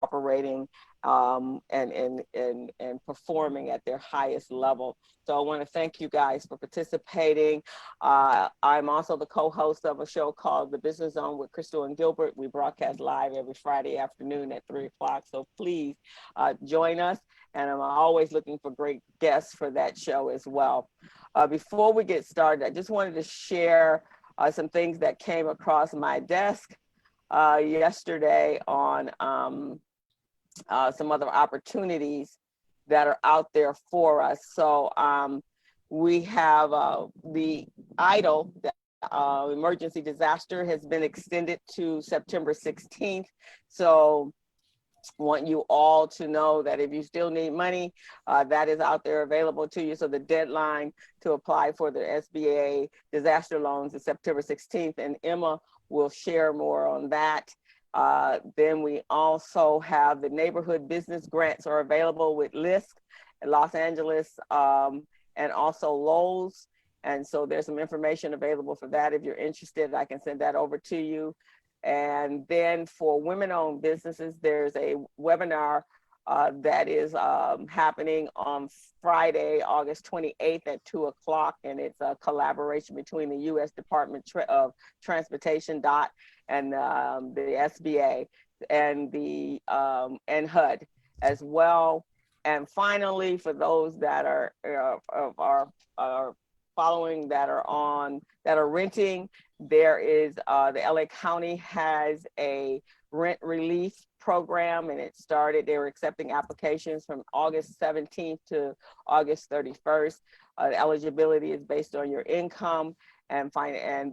operating and performing at their highest level. So I want to thank you guys for participating. I'm also the co-host of a show called The Business Zone with Crystal and Gilbert. We broadcast live every Friday afternoon at 3 o'clock. So please join us. And I'm always looking for great guests for that show as well. Before we get started, I just wanted to share some things that came across my desk yesterday on some other opportunities that are out there for us. So we have the EIDL, the emergency disaster, has been extended to September 16th. So want you all to know that if you still need money, that is out there available to you. So the deadline to apply for the SBA disaster loans is September 16th, and Emma will share more on that. Then we also have the neighborhood business grants are available with LISC in Los Angeles and also Lowe's. And so there's some information available for that. If you're interested, I can send that over to you. And then for women-owned businesses, there's a webinar that is happening on Friday, August 28th at 2 o'clock. And it's a collaboration between the U.S. Department of Transportation, DOT, and the SBA and the and HUD as well. And finally, for those that are following, that are renting, there is the LA County has a rent relief program, and it started. They were accepting applications from August 17th to August 31st. The eligibility is based on your income and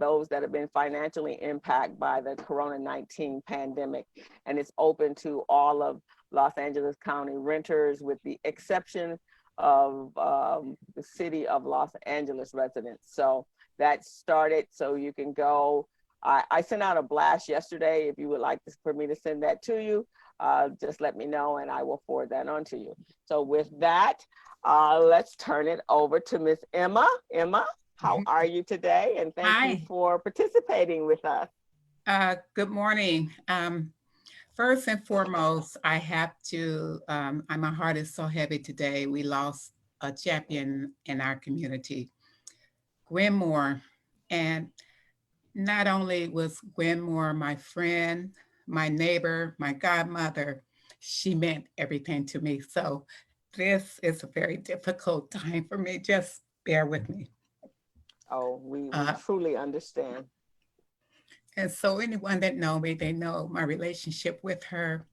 those that have been financially impacted by the Corona-19 pandemic. And it's open to all of Los Angeles County renters, with the exception of the city of Los Angeles residents. So that started, so you can go. I sent out a blast yesterday. If you would like for me to send that to you, just let me know and I will forward that on to you. So with that, let's turn it over to Miss Emma. Emma, how are you today? And thank you for participating with us. Good morning. First and foremost, I have to, my heart is so heavy today. We lost a champion in our community, Gwen Moore. And not only was Gwen Moore my friend, my neighbor, my godmother, she meant everything to me. So this is a very difficult time for me. Just bear with me. Oh, we truly understand. And so anyone that know me, they know my relationship with her.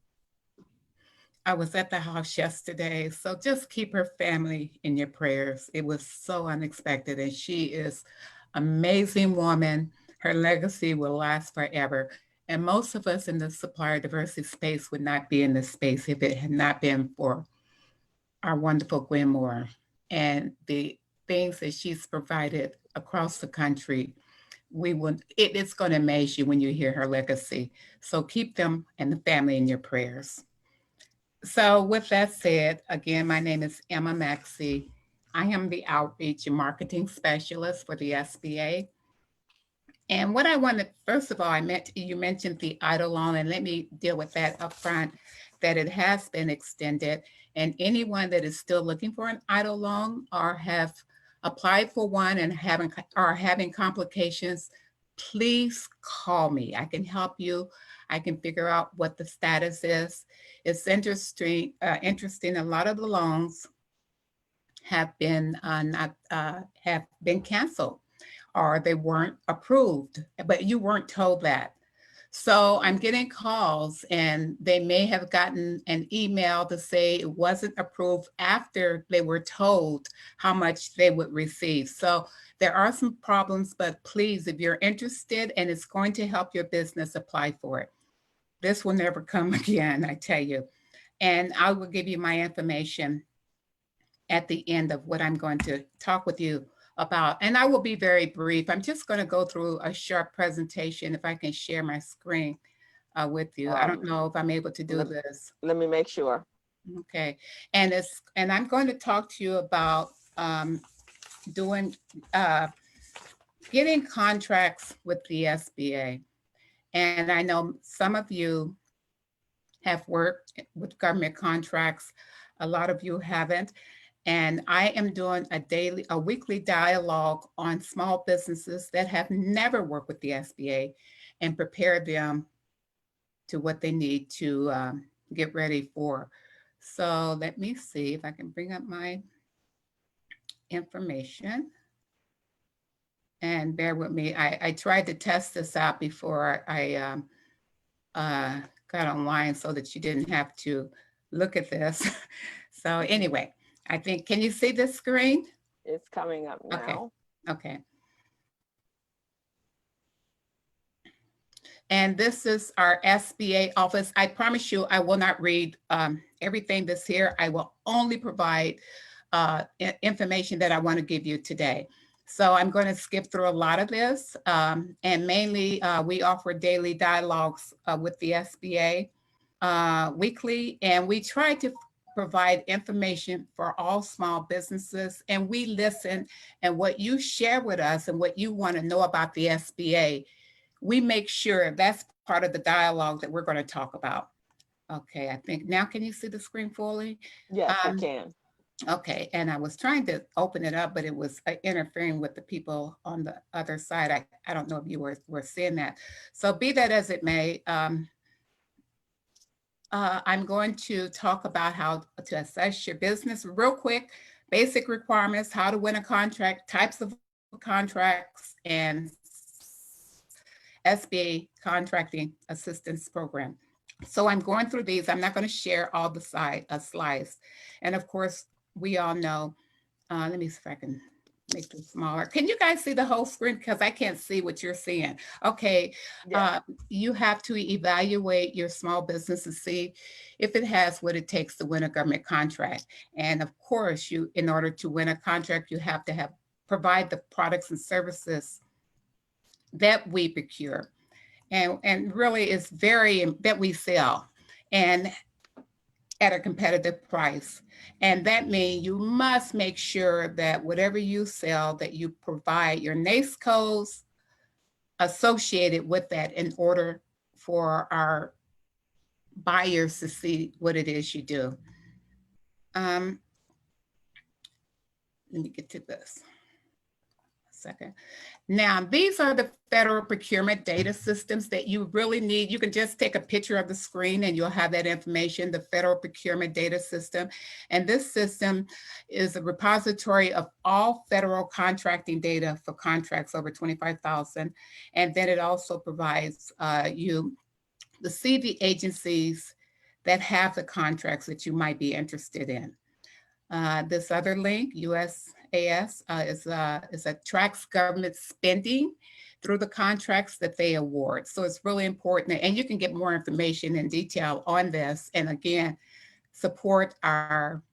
I was at the house yesterday, so just keep her family in your prayers. It was so unexpected, and she is an amazing woman. Her legacy will last forever. And most of us in the supplier diversity space would not be in this space if it had not been for our wonderful Gwen Moore and the things that she's provided across the country. It's going to amaze you when you hear her legacy. So keep them and the family in your prayers. So with that said, again, my name is Emma Maxey. I am the Outreach and Marketing Specialist for the SBA. And what I wanted, first of all, you mentioned the EIDL loan, and let me deal with that up front, that it has been extended. And anyone that is still looking for an EIDL loan or have applied for one and are having complications, please call me. I can help you. I can figure out what the status is. It's interesting. A lot of the loans have been have been canceled, or they weren't approved, but you weren't told that. So I'm getting calls, and they may have gotten an email to say it wasn't approved after they were told how much they would receive. So there are some problems, but please, if you're interested and it's going to help your business, apply for it. This will never come again, I tell you. And I will give you my information at the end of what I'm going to talk with you about. And I will be very brief. I'm just going to go through a short presentation, if I can share my screen with you. I don't know if I'm able to do this. Let me make sure. Okay. And I'm going to talk to you about getting contracts with the SBA. And I know some of you have worked with government contracts. A lot of you haven't. And I am doing a weekly dialogue on small businesses that have never worked with the SBA and prepare them to what they need to get ready for. So let me see if I can bring up my information. And bear with me. I tried to test this out before I got online so that you didn't have to look at this. So anyway, I think, can you see this screen? It's coming up now. Okay. And this is our SBA office. I promise you, I will not read everything that's here. I will only provide information that I want to give you today. So I'm going to skip through a lot of this. And mainly, we offer daily dialogues with the SBA weekly, and we try to provide information for all small businesses, and we listen, and what you share with us and what you want to know about the SBA, we make sure that's part of the dialogue that we're going to talk about. Okay, I think now, can you see the screen fully? Yes, I can. Okay, and I was trying to open it up, but it was interfering with the people on the other side. I don't know if you were seeing that. So be that as it may, I'm going to talk about how to assess your business real quick, basic requirements, how to win a contract, types of contracts, and SBA contracting assistance program. So I'm going through these. I'm not going to share all the slides. And of course, we all know, let me see if I can make this smaller. Can you guys see the whole screen? Because I can't see what you're seeing. Okay, you have to evaluate your small business to see if it has what it takes to win a government contract. And of course, in order to win a contract, you have to provide the products and services that we procure. And really it's that we sell and at a competitive price. And that means you must make sure that whatever you sell, that you provide your NAICS codes associated with that in order for our buyers to see what it is you do. Let me get to this. A second. Now, these are the federal procurement data systems that you really need. You can just take a picture of the screen and you'll have that information, the federal procurement data system. And this system is a repository of all federal contracting data for contracts over 25,000. And then it also provides you to see the agencies that have the contracts that you might be interested in. This other link, USAS, is a tracks government spending through the contracts that they award. So it's really important, and you can get more information in detail on this. And again, support our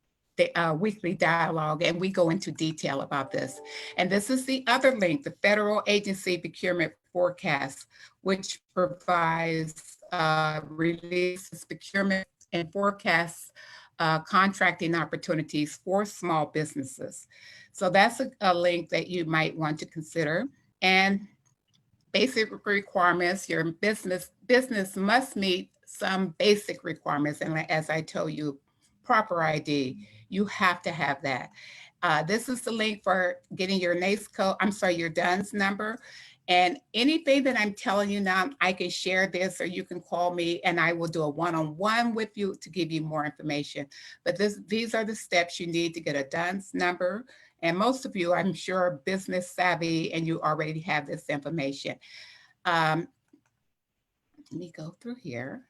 weekly dialogue, and we go into detail about this. And this is the other link, the Federal Agency Procurement Forecast, which provides releases procurement and forecasts contracting opportunities for small businesses. So that's a link that you might want to consider. And basic requirements, your business must meet some basic requirements. And as I told you, proper ID, you have to have that. This is the link for getting your NAICS code, your DUNS number. And anything that I'm telling you now, I can share this, or you can call me and I will do a one-on-one with you to give you more information. But these are the steps you need to get a DUNS number. And most of you, I'm sure, are business savvy and you already have this information. Let me go through here.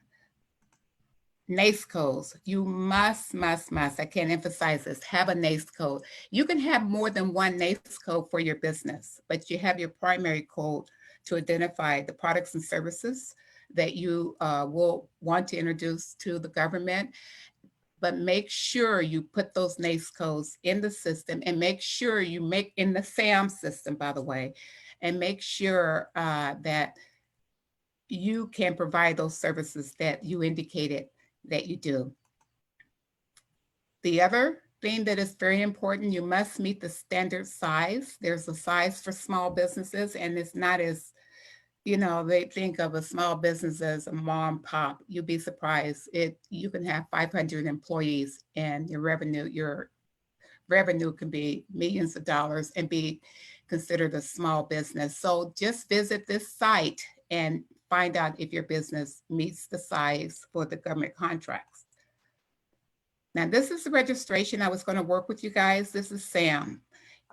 NAICS codes, you must, I can't emphasize this, have a NAICS code. You can have more than one NAICS code for your business, but you have your primary code to identify the products and services that you will want to introduce to the government. But make sure you put those NAICS codes in the system, and make sure you make in the SAM system, by the way, and make sure that you can provide those services that you indicated that you do. The other thing that is very important, you must meet the standard size. There's a size for small businesses, and it's not as they think of a small business as a mom and pop. You'd be surprised. You can have 500 employees and your revenue can be millions of dollars and be considered a small business. So just visit this site and find out if your business meets the size for the government contracts. Now, this is the registration. I was going to work with you guys. This is SAM.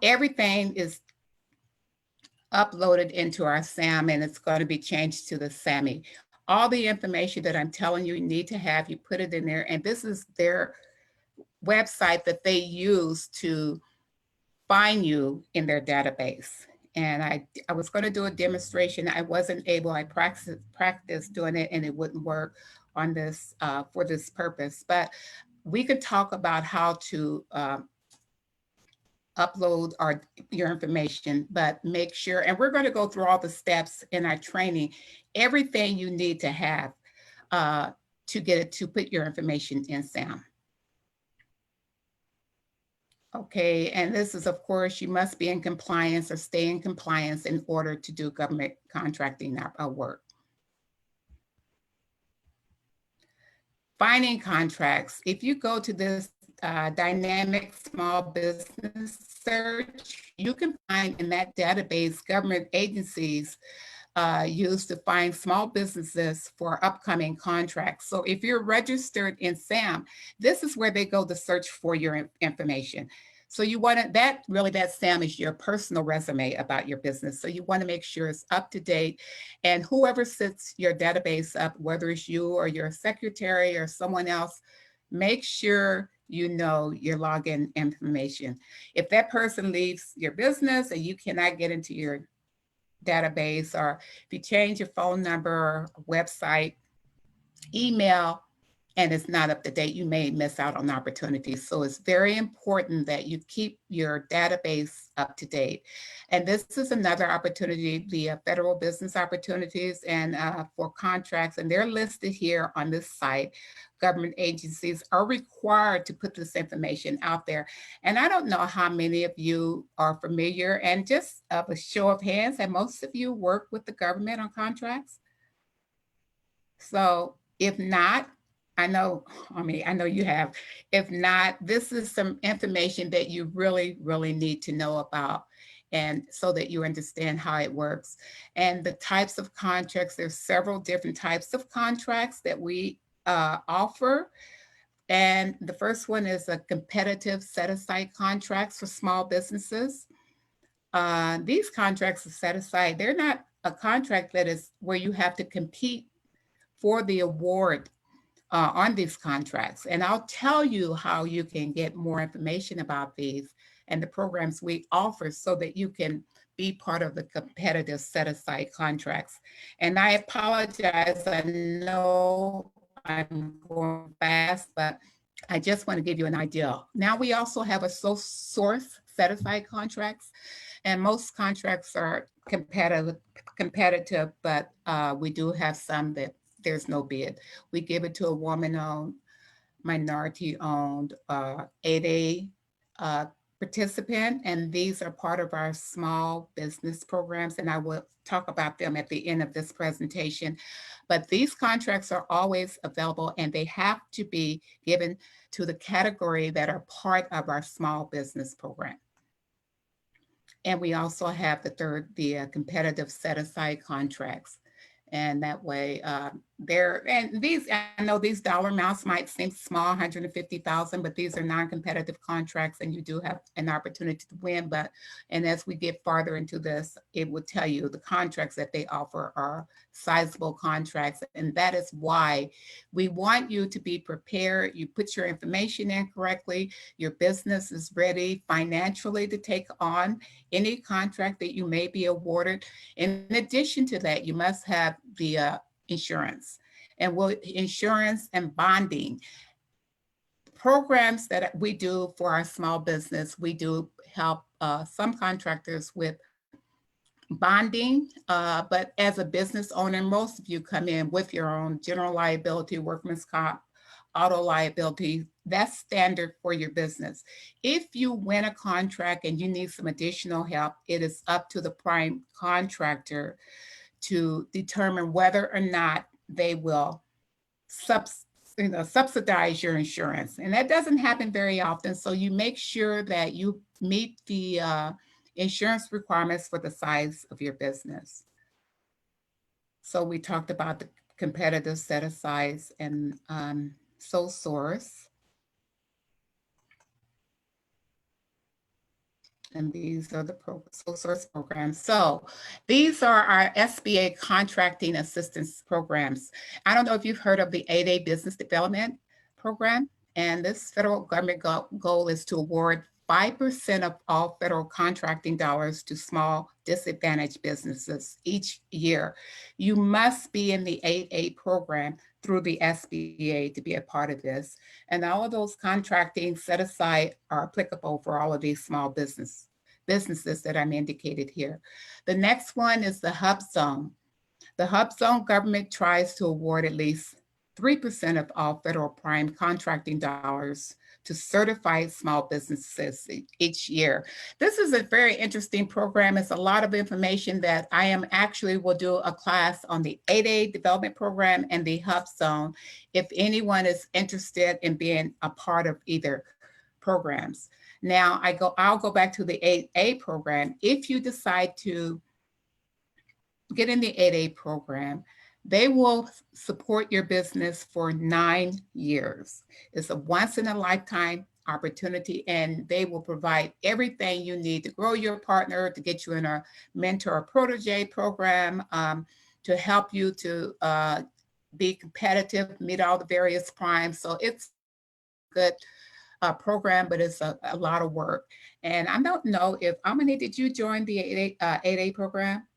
Everything is uploaded into our SAM and it's going to be changed to the SAMI. All the information that I'm telling you need to have, you put it in there. And this is their website that they use to find you in their database. And I was going to do a demonstration. I wasn't able, I practiced doing it and it wouldn't work on this for this purpose. But we could talk about how to upload your information, but make sure, and we're going to go through all the steps in our training, everything you need to have to get it to put your information in SAM. Okay, and this is, of course, you must be in compliance or stay in compliance in order to do government contracting work. Finding contracts. If you go to this dynamic small business search, you can find in that database government agencies used to find small businesses for upcoming contracts. So if you're registered in SAM, this is where they go to search for your information. So you want to, that SAM is your personal resume about your business. So you want to make sure it's up to date, and whoever sets your database up, whether it's you or your secretary or someone else, make sure you know your login information. If that person leaves your business and you cannot get into your database, or if you change your phone number, website, email, and it's not up to date, you may miss out on opportunities. So it's very important that you keep your database up to date. And this is another opportunity via federal business opportunities and for contracts, and they're listed here on this site. Government agencies are required to put this information out there. And I don't know how many of you are familiar, and just a show of hands, and most of you work with the government on contracts. So if not, I know you have. If not, this is some information that you really, really need to know about, and so that you understand how it works. And the types of contracts, there's several different types of contracts that we offer. And the first one is a competitive set-aside contracts for small businesses. These contracts are set aside. They're not a contract that is where you have to compete for the award on these contracts. And I'll tell you how you can get more information about these and the programs we offer so that you can be part of the competitive set-aside contracts. And I apologize, I know I'm going fast, but I just want to give you an idea. Now we also have a sole source set-aside contracts, and most contracts are competitive, but we do have some that there's no bid. We give it to a woman-owned, minority-owned, 8A participant, and these are part of our small business programs, and I will talk about them at the end of this presentation. But these contracts are always available, and they have to be given to the category that are part of our small business program. And we also have the competitive set-aside contracts. And that way, I know these dollar amounts might seem small, 150,000, but these are non-competitive contracts, and you do have an opportunity to win. And as we get farther into this, it will tell you the contracts that they offer are sizable contracts, and that is why we want you to be prepared. You put your information in correctly. Your business is ready financially to take on any contract that you may be awarded. In addition to that, you must have the insurance. And insurance and bonding programs that we do for our small business, we do help some contractors with bonding, but as a business owner, most of you come in with your own general liability, workman's comp, auto liability. That's standard for your business. If you win a contract and you need some additional help, it is up to the prime contractor to determine whether or not they will subsidize your insurance. And that doesn't happen very often. So you make sure that you meet the insurance requirements for the size of your business. So we talked about the competitive set asides and sole source. And these are the sole source programs. So these are our SBA contracting assistance programs. I don't know if you've heard of the 8A Business Development Program. And this federal government goal is to award 5% of all federal contracting dollars to small disadvantaged businesses each year. You must be in the 8A program through the SBA to be a part of this. And all of those contracting set aside are applicable for all of these small businesses that I'm indicated here. The next one is the Hub Zone. The Hub Zone government tries to award at least 3% of all federal prime contracting dollars to certified small businesses each year. This is a very interesting program. It's a lot of information that I am actually will do a class on the 8A development program and the Hub Zone if anyone is interested in being a part of either programs. Now I'll go back to the 8A program. If you decide to get in the 8A program, they will support your business for 9 years. It's a once in a lifetime opportunity, and they will provide everything you need to grow your partner, to get you in a mentor or protege program, to help you to be competitive, meet all the various primes. So it's a good program, but it's a lot of work. And I don't know if, Amani, did you join the 8A program?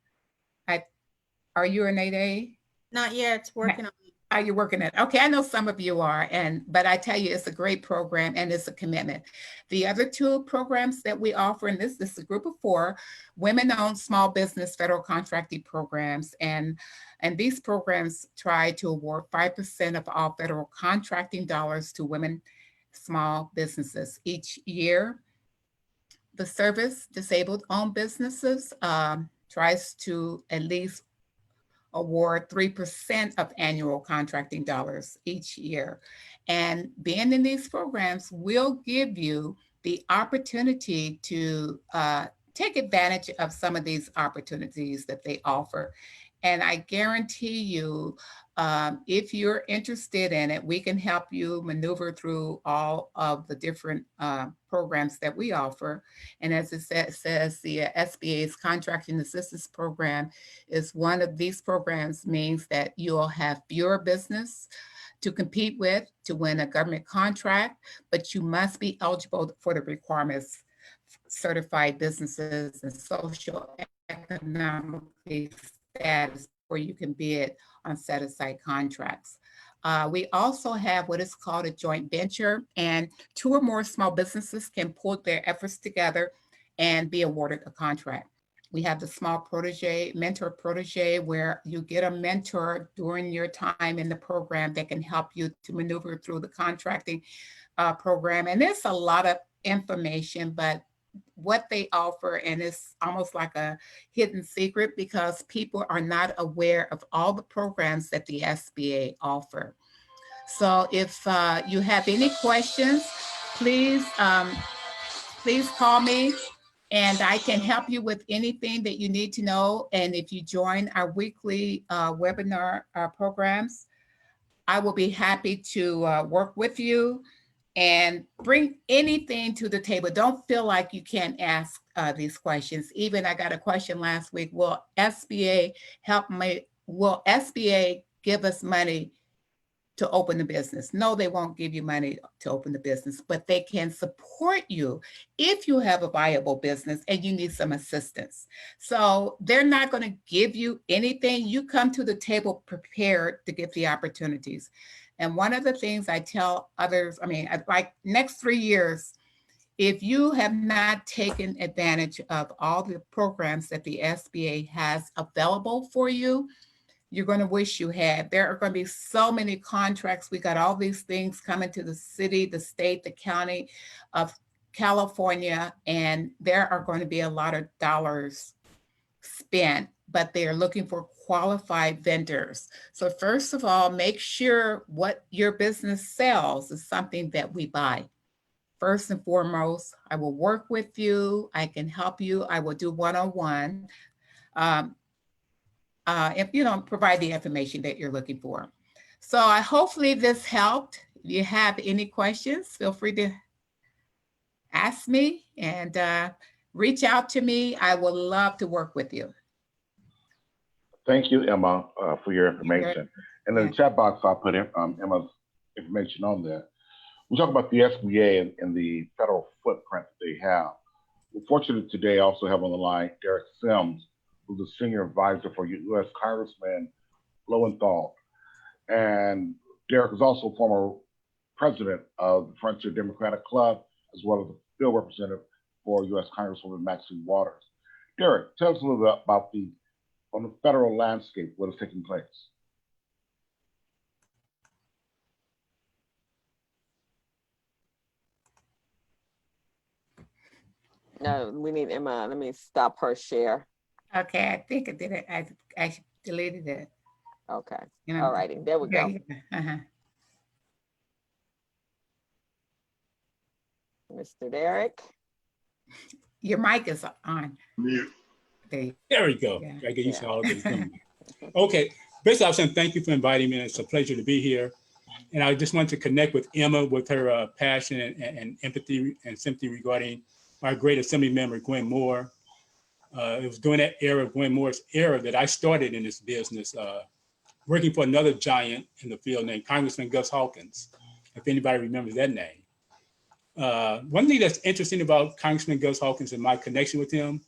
Are you an 8A? Not yet, working on it. Are you working at? Okay, I know some of you are, but I tell you, it's a great program and it's a commitment. The other two programs that we offer, and this is a group of 4, women-owned small business federal contracting programs, and these programs try to award 5% of all federal contracting dollars to women small businesses each year. The Service Disabled Owned Businesses tries to at least award 3% of annual contracting dollars each year. And being in these programs will give you the opportunity to take advantage of some of these opportunities that they offer. And I guarantee you, if you're interested in it, we can help you maneuver through all of the different programs that we offer. And as it says, the SBA's Contracting Assistance Program is one of these programs, means that you'll have fewer business to compete with to win a government contract, but you must be eligible for the requirements, certified businesses and social economically status where you can bid on set-aside contracts. We also have what is called a joint venture, and 2 or more small businesses can pull their efforts together and be awarded a contract. We have the small protege, mentor protege, where you get a mentor during your time in the program that can help you to maneuver through the contracting program. And there's a lot of information, but what they offer, and it's almost like a hidden secret because people are not aware of all the programs that the SBA offer. So if you have any questions, please call me and I can help you with anything that you need to know. And if you join our weekly webinar programs, I will be happy to work with you and bring anything to the table. Don't feel like you can't ask these questions. Even I got a question last week, will SBA help me? Will SBA give us money to open the business? No, they won't give you money to open the business, but they can support you if you have a viable business and you need some assistance. So they're not going to give you anything. You come to the table prepared to get the opportunities. And one of the things I tell others, like next 3 years, if you have not taken advantage of all the programs that the SBA has available for you, you're going to wish you had. There are going to be so many contracts. We got all these things coming to the city, the state, the county of California, and there are going to be a lot of dollars spent, but they are looking for qualified vendors. So first of all, make sure what your business sells is something that we buy. First and foremost, I will work with you. I can help you. I will do one-on-one. Um, if you don't provide the information that you're looking for. So hopefully this helped. If you have any questions, feel free to ask me and reach out to me. I would love to work with you. Thank you, Emma, for your information. And in the chat box, I'll put Emma's information on there. We talk about the SBA and the federal footprint that they have. We're fortunate today also have on the line Derrick, who's a senior advisor for U.S. Congressman Lowenthal. And Derrick is also former president of the Frontier Democratic Club, as well as a field representative for U.S. Congresswoman Maxey. Derrick, tell us a little bit about on the federal landscape, what is taking place. No, we need Emma. Let me stop her share. Okay, I think I did it. I deleted it. Okay. You know, All righty. There we go. Mr. Derrick. Your mic is on. Mute. There we go. Yeah. I get used to all of this. Okay. Basically, I was saying thank you for inviting me. It's a pleasure to be here. And I just want to connect with Emma with her passion and empathy and sympathy regarding our great Assembly member, Gwen Moore. It was during that era, Gwen Moore's era, that I started in this business, working for another giant in the field named Congressman Gus Hawkins, if anybody remembers that name. One thing that's interesting about Congressman Gus Hawkins and my connection with him,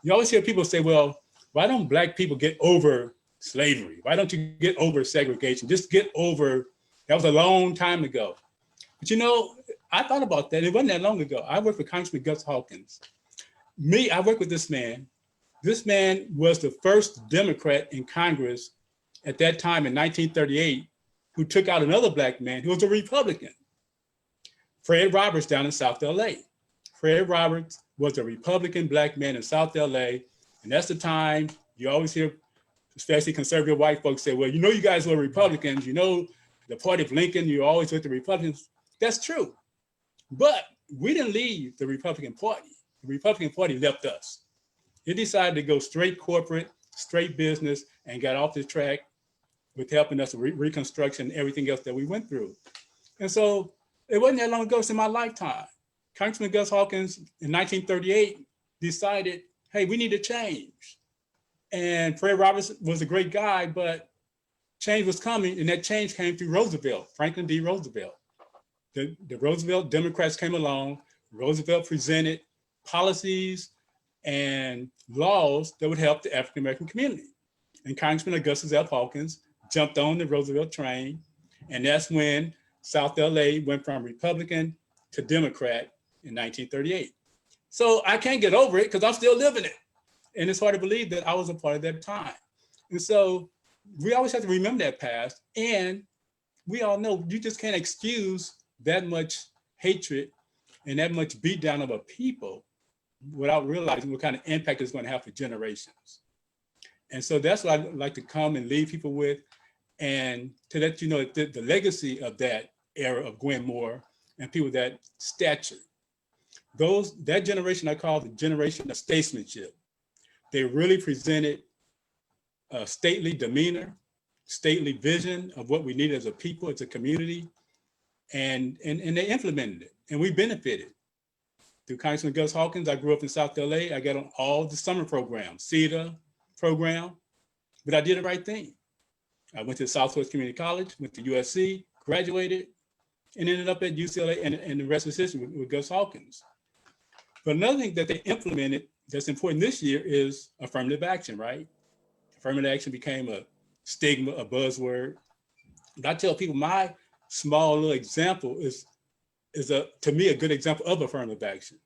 you always hear people say, well, why don't Black people get over slavery? Why don't you get over segregation? Just get over, that was a long time ago. But you know, I thought about that. It wasn't that long ago. I worked with Congressman Gus Hawkins. I worked with this man. This man was the first Democrat in Congress at that time in 1938 who took out another Black man who was a Republican, Fred Roberts down in South LA. Fred Roberts was a Republican Black man in South LA. And that's the time you always hear, especially conservative white folks say, well, you know, you guys were Republicans, you know, the party of Lincoln, you're always with the Republicans. That's true. But we didn't leave the Republican Party. The Republican Party left us. It decided to go straight corporate, straight business, and got off the track with helping us with Reconstruction and everything else that we went through. And so it wasn't that long ago, it's in my lifetime. Congressman Gus Hawkins in 1938 decided, hey, we need to change. And Fred Roberts was a great guy, but change was coming, and that change came through Roosevelt, Franklin D. Roosevelt. The Roosevelt Democrats came along. Roosevelt presented policies and laws that would help the African-American community. And Congressman Augustus F. Hawkins jumped on the Roosevelt train. And that's when South LA went from Republican to Democrat in 1938. So I can't get over it because I'm still living it. And it's hard to believe that I was a part of that time. And so we always have to remember that past. And we all know you just can't excuse that much hatred and that much beat down of a people without realizing what kind of impact it's going to have for generations. And so that's what I'd like to come and leave people with, and to let you know the legacy of that era of Gwen Moore and people that stature. That generation I call the generation of statesmanship. They really presented a stately demeanor, stately vision of what we need as a people, as a community, and they implemented it, and we benefited. Through Congressman Gus Hawkins, I grew up in South LA. I got on all the summer programs, CETA program, but I did the right thing. I went to Southwest Community College, went to USC, graduated, and ended up at UCLA, and the rest is history with Gus Hawkins. But another thing that they implemented that's important this year is affirmative action, right? Affirmative action became a stigma, a buzzword. But I tell people my small little example is to me a good example of affirmative action.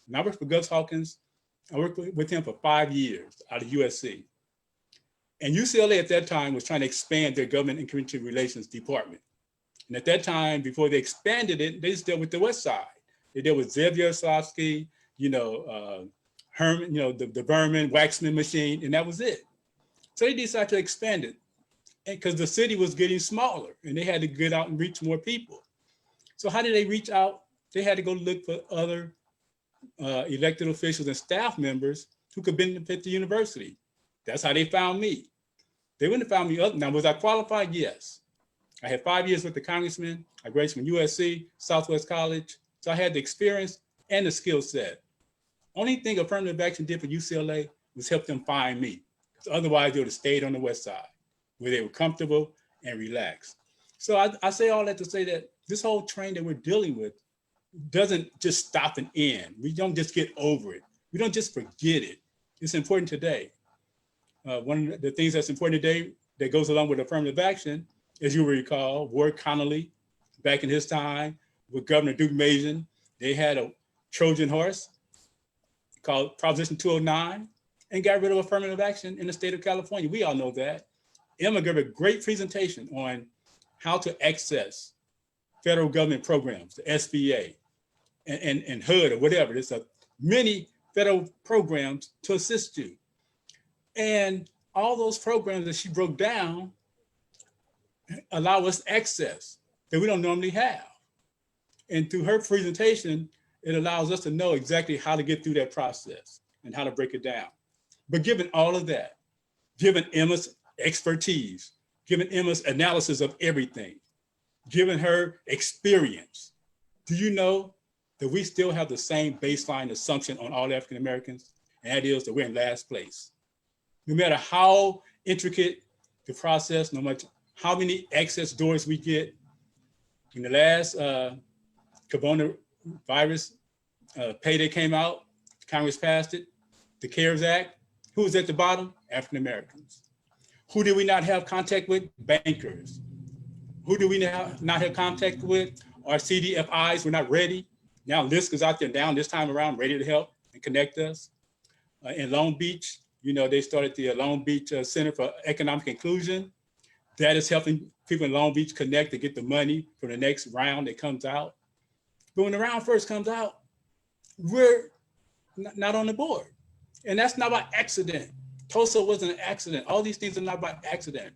When I worked for Gus Hawkins, I worked with him for 5 years out of USC. And UCLA at that time was trying to expand their government and community relations department. And at that time, before they expanded it, they just dealt with the West Side. They dealt with Zev Yaroslavsky, Herman, the Vermin, Waxman machine, and that was it. So they decided to expand it because the city was getting smaller and they had to get out and reach more people. So how did they reach out? They had to go look for other elected officials and staff members who could benefit the university. That's how they found me. They wouldn't have found me other. Now, was I qualified? Yes. I had 5 years with the Congressman. I graduated from USC, Southwest College. So I had the experience and the skill set. Only thing affirmative action did for UCLA was help them find me. Because otherwise they would have stayed on the West Side where they were comfortable and relaxed. So I say all that to say that this whole train that we're dealing with doesn't just stop and end. We don't just get over it. We don't just forget it. It's important today. One of the things that's important today that goes along with affirmative action, as you recall, Ward Connolly, back in his time with Governor Duke Mason, they had a Trojan horse called Proposition 209 and got rid of affirmative action in the state of California. We all know that. Emma gave a great presentation on how to access federal government programs, the SBA and HUD or whatever. There's many federal programs to assist you. And all those programs that she broke down allow us access that we don't normally have. And through her presentation, it allows us to know exactly how to get through that process and how to break it down. But given all of that, given Emma's expertise, given Emma's analysis of everything, given her experience, do you know that we still have the same baseline assumption on all African Americans? And that is that we're in last place. No matter how intricate the process, no matter how many access doors we get, in the last coronavirus payday came out, Congress passed it, the CARES Act. Who was at the bottom? African Americans. Who did we not have contact with? Bankers. Who do we not have contact with? Our CDFIs were not ready. Now LISC is out there down this time around, ready to help and connect us. In Long Beach, they started the Long Beach Center for Economic Inclusion. That is helping people in Long Beach connect to get the money for the next round that comes out. But when the round first comes out, we're not on the board. And that's not by accident. Tulsa wasn't an accident. All these things are not by accident.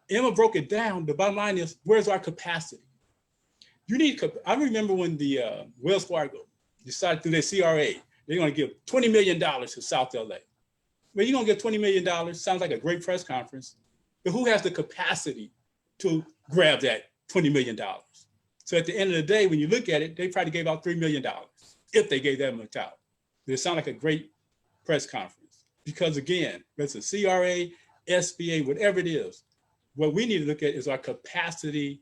Emma broke it down. The bottom line is, where's our capacity? I remember when the Wells Fargo decided through their CRA, they're going to give $20 million to South LA. Well, you're going to give $20 million, sounds like a great press conference, but who has the capacity to grab that $20 million? So at the end of the day, when you look at it, they probably gave out $3 million if they gave that much out. It sounds like a great press conference because again, whether it's a CRA, SBA, whatever it is, what we need to look at is our capacity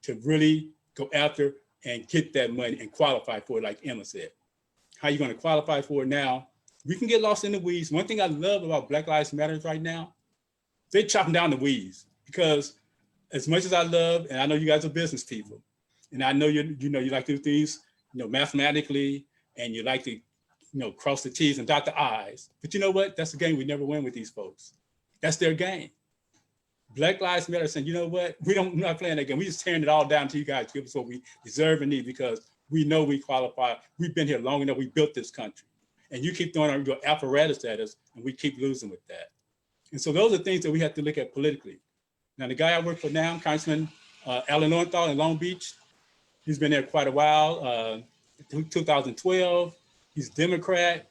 to really go after and get that money and qualify for it, like Emma said. How are you going to qualify for it now? We can get lost in the weeds. One thing I love about Black Lives Matter right now, they're chopping down the weeds because as much as I love, and I know you guys are business people, and I know you like to do things, mathematically, and you like to, cross the T's and dot the I's. But you know what? That's a game we never win with these folks. That's their game. Black Lives Matter saying, you know what? We're not playing that game. We're just tearing it all down to you guys. Give us what we deserve and need because we know we qualify. We've been here long enough. We built this country. And you keep throwing your apparatus at us and we keep losing with that. And so those are things that we have to look at politically. Now, the guy I work for now, Congressman Lowenthal in Long Beach, he's been there quite a while. 2012, he's Democrat,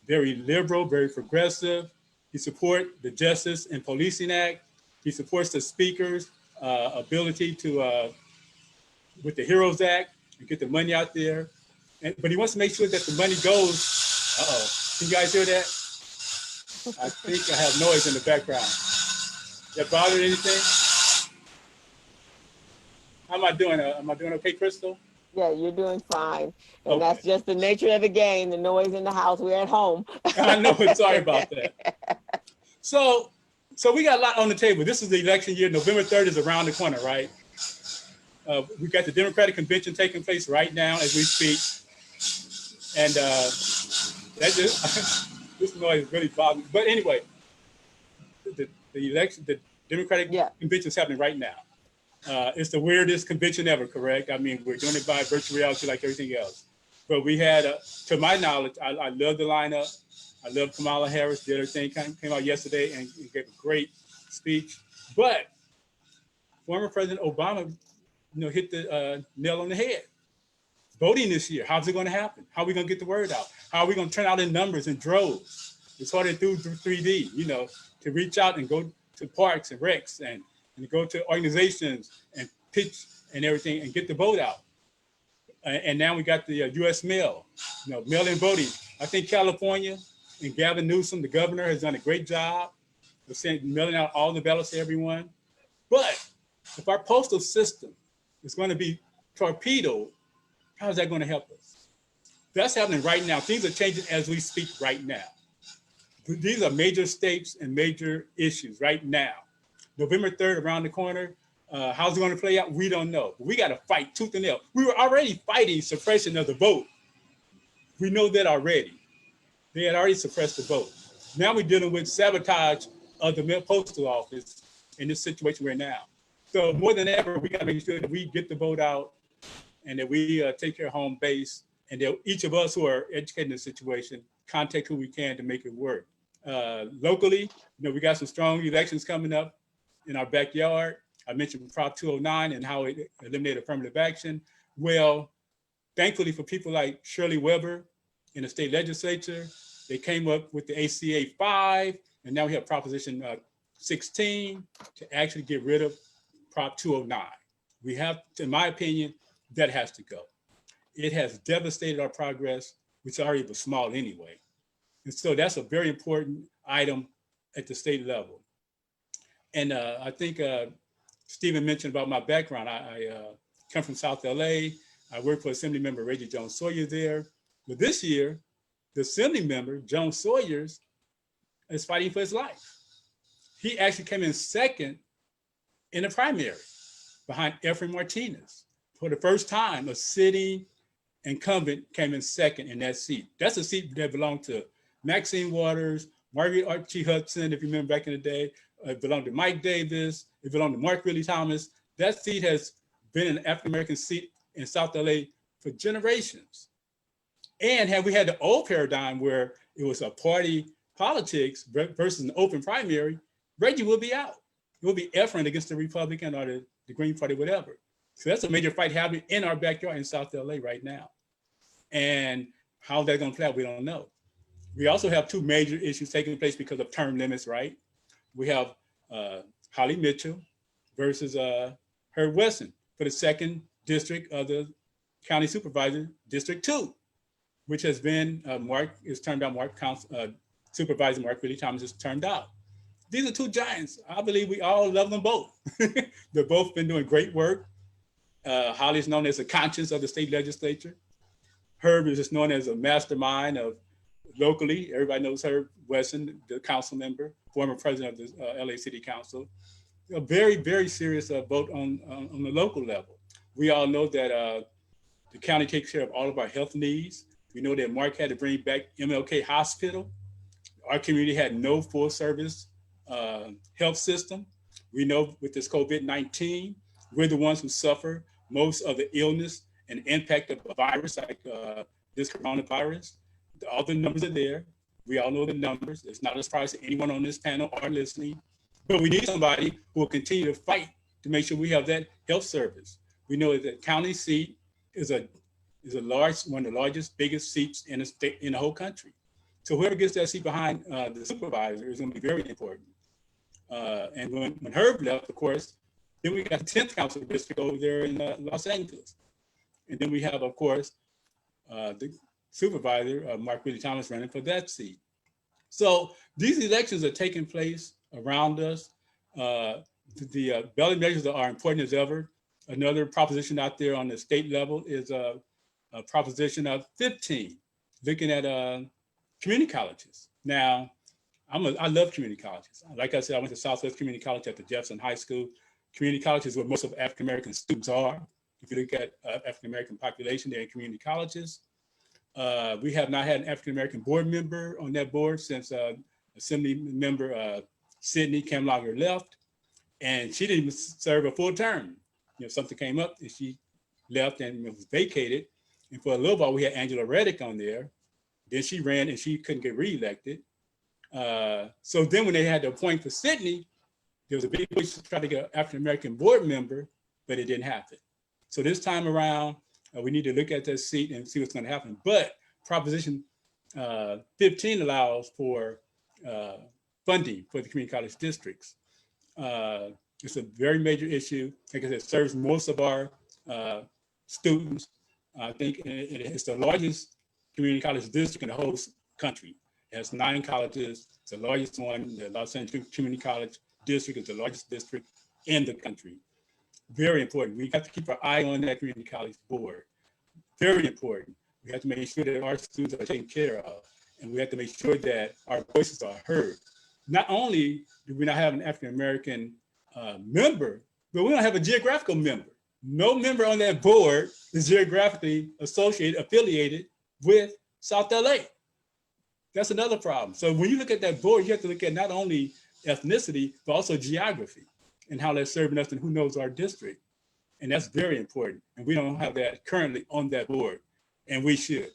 very liberal, very progressive. He supports the Justice and Policing Act. He supports the speaker's ability to, with the HEROES Act, and get the money out there. But he wants to make sure that the money goes. Can you guys hear that? I think I have noise in the background. That bothered anything? How am I doing? Am I doing okay, Crystal? Yeah, you're doing fine. And Okay. That's just the nature of the game, the noise in the house. We're at home. I know, sorry about that. So we got a lot on the table. This is the election year. November 3rd is around the corner, right? We got the Democratic convention taking place right now as we speak. And that just, this noise really bothers me. But anyway, the Democratic convention is happening right now. It's the weirdest convention ever, correct? I mean, we're doing it by virtual reality like everything else. But we had, to my knowledge, I love the lineup. I love Kamala Harris. The other thing came out yesterday and gave a great speech. But former President Obama, hit the nail on the head. Voting this year, how's it going to happen? How are we going to get the word out? How are we going to turn out in numbers and droves? It's hard to do through 3D, to reach out and go to parks and recs and go to organizations and pitch and everything and get the vote out. And now we got the U.S. mail, mail-in voting. I think California and Gavin Newsom, the governor, has done a great job of mailing out all the ballots to everyone. But if our postal system is going to be torpedoed, how is that going to help us? That's happening right now. Things are changing as we speak right now. These are major stakes and major issues right now. November 3rd around the corner. How's it going to play out? We don't know. We got to fight tooth and nail. We were already fighting suppression of the vote. We know that already. They had already suppressed the vote. Now we're dealing with sabotage of the postal office in this situation we're in now. So more than ever, we got to make sure that we get the vote out and that we take care of home base, and that each of us who are educated in the situation contact who we can to make it work. Locally, we got some strong elections coming up in our backyard. I mentioned Prop 209 and how it eliminated affirmative action. Well, thankfully for people like Shirley Weber in the state legislature, they came up with the ACA 5, and now we have Proposition 16 to actually get rid of Prop 209. We have, in my opinion, that has to go. It has devastated our progress, which already was small anyway. And so that's a very important item at the state level. And I think Stephen mentioned about my background. I come from South LA. I worked for Assembly Member Reggie Jones Sawyer there. But this year, the Assembly Member, Jones Sawyers, is fighting for his life. He actually came in second in the primary behind Efrain Martinez. For the first time, a sitting incumbent came in second in that seat. That's a seat that belonged to Maxine Waters, Margaret Archie Hudson, if you remember back in the day. It belonged to Mike Davis. It belonged to Mark Ridley Thomas. That seat has been an African-American seat in South LA for generations. And had we had the old paradigm where it was a party politics versus an open primary, Reggie will be out. It will be Efrain against the Republican or the Green Party, whatever. So that's a major fight happening in our backyard in South LA right now. And how that's going to play out, we don't know. We also have two major issues taking place because of term limits, right? We have Holly Mitchell versus Herb Wesson for the 2nd district of the county supervisor, District 2, which has been Supervisor Mark Ridley Thomas is turned out. These are two giants. I believe we all love them both. They've both been doing great work. Holly is known as the conscience of the state legislature. Herb is just known as a mastermind of locally. Everybody knows Herb Wesson, the council member, former president of the LA City Council. A very, very serious vote on the local level. We all know that the county takes care of all of our health needs. We know that Mark had to bring back MLK Hospital. Our community had no full service health system. We know with this COVID-19, we're the ones who suffer most of the illness and impact of a virus like this coronavirus. All the numbers are there. We all know the numbers. It's not a surprise to anyone on this panel or listening, but we need somebody who will continue to fight to make sure we have that health service. We know that the county seat is one of the largest, biggest seats in the state, in the whole country. So whoever gets that seat behind the supervisor is going to be very important. And when Herb left, of course, then we got the 10th council district over there in Los Angeles. And then we have, of course, the supervisor, Mark Ridley Thomas, running for that seat. So these elections are taking place around us. The ballot measures are important as ever. Another proposition out there on the state level is a proposition of 15, looking at community colleges. Now, I love community colleges. Like I said, I went to Southwest Community College at the Jefferson High School. Community college is where most of African-American students are. If you look at African-American population, they're in community colleges. We have not had an African-American board member on that board since Assembly Member Sydney Kemlager left, and she didn't even serve a full term. Something came up and she left and it was vacated. And for a little while, we had Angela Reddick on there, Then she ran and she couldn't get reelected. So then when they had to appoint for Sydney, there was a big push to try to get an African-American board member, but it didn't happen. So this time around, we need to look at that seat and see what's going to happen. But Proposition 15 allows for funding for the community college districts. It's a very major issue because it serves most of our students. I think it's the largest community college district in the whole country. It has 9 colleges. It's the largest one. The Los Angeles Community College District is the largest district in the country. Very important. We got to keep our eye on that community college board. Very important. We have to make sure that our students are taken care of, and we have to make sure that our voices are heard. Not only do we not have an African-American member, but we don't have a geographical member. No member on that board is geographically affiliated with South LA. That's another problem. So when you look at that board, you have to look at not only ethnicity, but also geography and how that's serving us and who knows our district. And that's very important. And we don't have that currently on that board, and we should.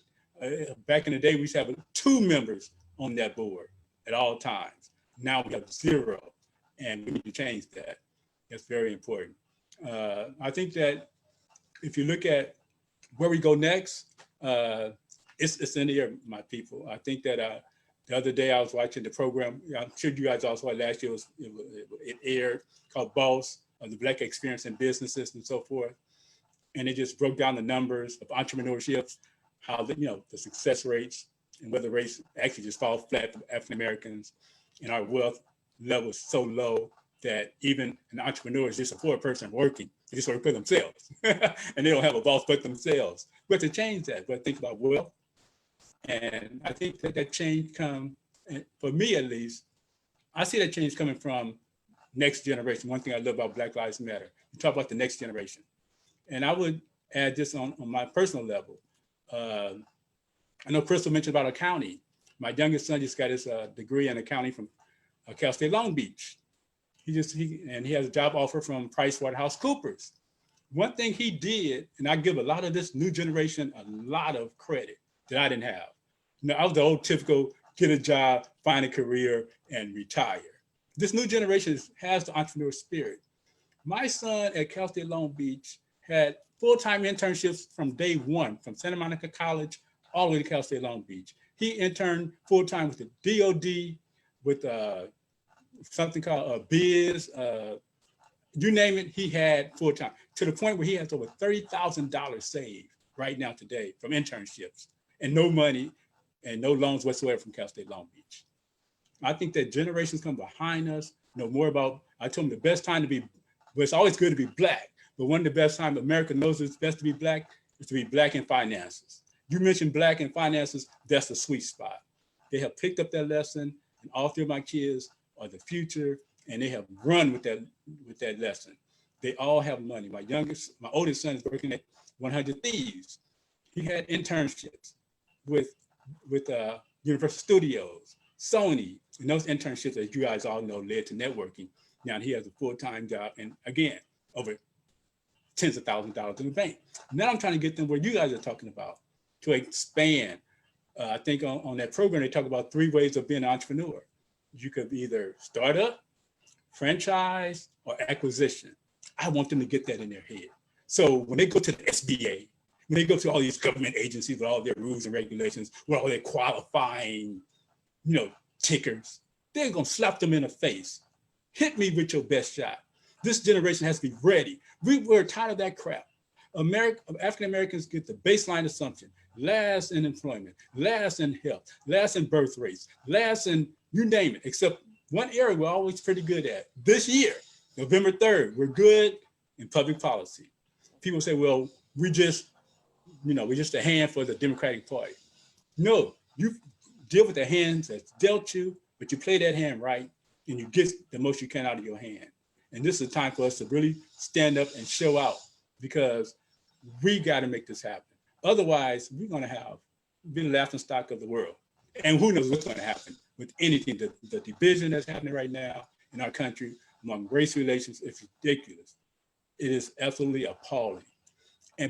Back in the day, we used to have 2 members on that board at all times. Now we have 0, and we need to change that. That's very important. I think that if you look at where we go next, it's in the air, my people. I think that the other day I was watching the program. I'm sure you guys also saw last year. It aired, called Boss, of the Black Experience in Businesses and so forth. And it just broke down the numbers of entrepreneurship, how the success rates and whether rates actually just fall flat for African Americans, and our wealth level is so low that even an entrepreneur is just a poor person working. They just work for themselves, and they don't have a boss but themselves. We have to change that. But think about wealth. And I think that change comes, for me at least, I see that change coming from next generation. One thing I love about Black Lives Matter, you talk about the next generation. And I would add this on my personal level. I know Crystal mentioned about accounting. My youngest son just got his degree in accounting from Cal State Long Beach. He has a job offer from PricewaterhouseCoopers. One thing he did, and I give a lot of this new generation a lot of credit that I didn't have. I was the old typical get a job, find a career, and retire. This new generation has the entrepreneur spirit. My son at Cal State Long Beach had full-time internships from day one, from Santa Monica College all the way to Cal State Long Beach. He interned full-time with the DOD, with something called Biz, you name it, he had full-time, to the point where he has over $30,000 saved right now today from internships, and no money and no loans whatsoever from Cal State Long Beach. I think that generations come behind us know more about, I told them the best time to be, well, it's always good to be Black, but one of the best times America knows it's best to be Black is to be Black in finances. You mentioned Black in finances, that's the sweet spot. They have picked up that lesson, and all 3 of my kids are the future, and they have run with that lesson. They all have money. My oldest son is working at 100 Thieves. He had internships with Universal Studios, Sony, and those internships, as you guys all know, led to networking. Now he has a full-time job, and again, over tens of thousands of dollars in the bank. Now I'm trying to get them where you guys are talking about, to expand. I think on that program, they talk about 3 ways of being an entrepreneur. You could either start up, franchise, or acquisition. I want them to get that in their head. So when they go to the SBA, when they go to all these government agencies with all their rules and regulations, with all their qualifying, tickers, they're gonna slap them in the face. Hit me with your best shot. This generation has to be ready. We're tired of that crap. African Americans get the baseline assumption: last in employment, last in health, last in birth rates, last in you name it, except one area we're always pretty good at. This year, November 3rd, we're good in public policy. People say, well, we're just a hand for the Democratic Party. No, you deal with the hands that's dealt you, but you play that hand right, and you get the most you can out of your hand. And this is a time for us to really stand up and show out, because we got to make this happen. Otherwise, we're going to be the laughing stock of the world. And who knows what's going to happen with anything. The division that's happening right now in our country among race relations is ridiculous. It is absolutely appalling.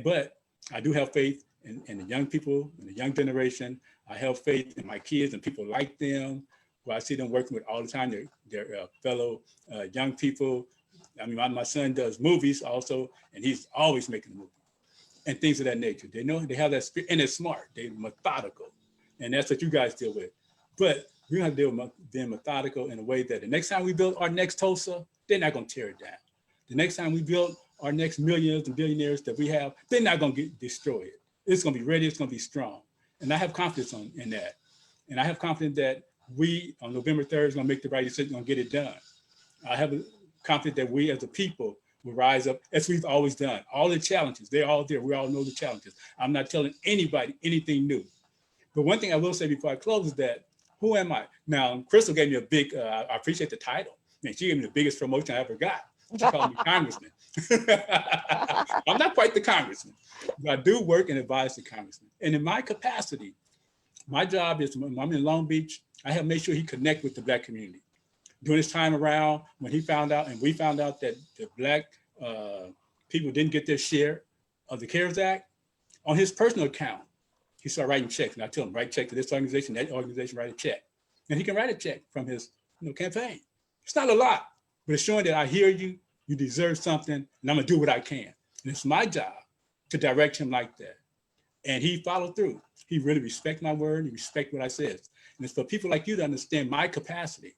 But I do have faith in the young people, in the young generation. I have faith in my kids and people like them, who I see them working with all the time. They're fellow young people. I mean, my son does movies also, and he's always making a movie and things of that nature. They know, they have that spirit, and they're smart. They're methodical, and that's what you guys deal with. But we're gonna deal with being methodical in a way that the next time we build our next Tulsa, they're not gonna tear it down. The next time we build our next millionaires and billionaires that we have, they're not gonna get destroyed. It's gonna be ready, it's gonna be strong. And I have confidence in that. And I have confidence that we, on November 3rd, is gonna make the right decision, gonna get it done. I have confidence that we as a people will rise up as we've always done. All the challenges, they're all there. We all know the challenges. I'm not telling anybody anything new. But one thing I will say before I close is that, who am I? Now, Crystal gave me a big, I appreciate the title. Man, she gave me the biggest promotion I ever got. She called me Congressman. I'm not quite the Congressman, but I do work and advise the Congressman. And in my capacity, my job is, when I'm in Long Beach, I have made sure he connect with the Black community. During this time around, when he found out, and we found out that the Black people didn't get their share of the CARES Act, on his personal account, he started writing checks. And I tell him, write check to this organization, that organization, write a check. And he can write a check from his campaign. It's not a lot, but it's showing that I hear you, you deserve something, and I'm gonna do what I can. And it's my job to direct him like that. And he followed through. He really respects my word, he respects what I said. And it's for people like you to understand my capacity.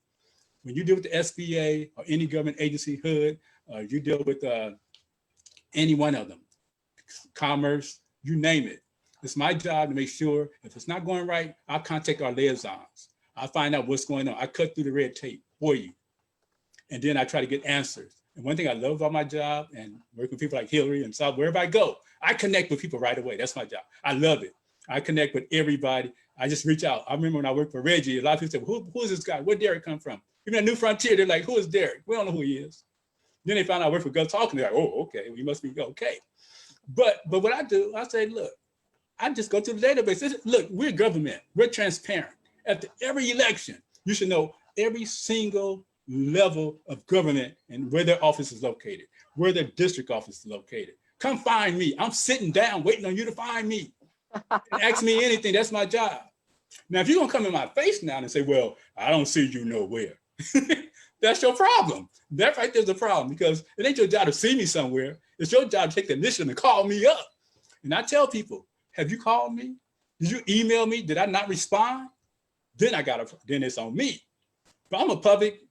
When you deal with the SBA or any government agency, HUD, you deal with any one of them, commerce, you name it. It's my job to make sure if it's not going right, I'll contact our liaisons. I'll find out what's going on. I cut through the red tape for you. And then I try to get answers. And one thing I love about my job and working with people like Hillary and South, wherever I go, I connect with people right away. That's my job. I love it. I connect with everybody. I just reach out. I remember when I worked for Reggie, a lot of people said, who is this guy? Where'd Derrick come from? Even at New Frontier, they're like, who is Derrick? We don't know who he is. Then they found out I work for Gus Talking. They're like, oh, okay, we must be okay. But what I do, I say, look, I just go to the database. Look, we're government. We're transparent. After every election, you should know every single level of government and where their office is located, where their district office is located. Come find me. I'm sitting down waiting on you to find me. And ask me anything. That's my job. Now, if you're gonna come in my face now and say, well, I don't see you nowhere, that's your problem. That right there's a problem, because it ain't your job to see me somewhere. It's your job to take the initiative and call me up. And I tell people, have you called me? Did you email me? Did I not respond? Then then it's on me. But I'm a public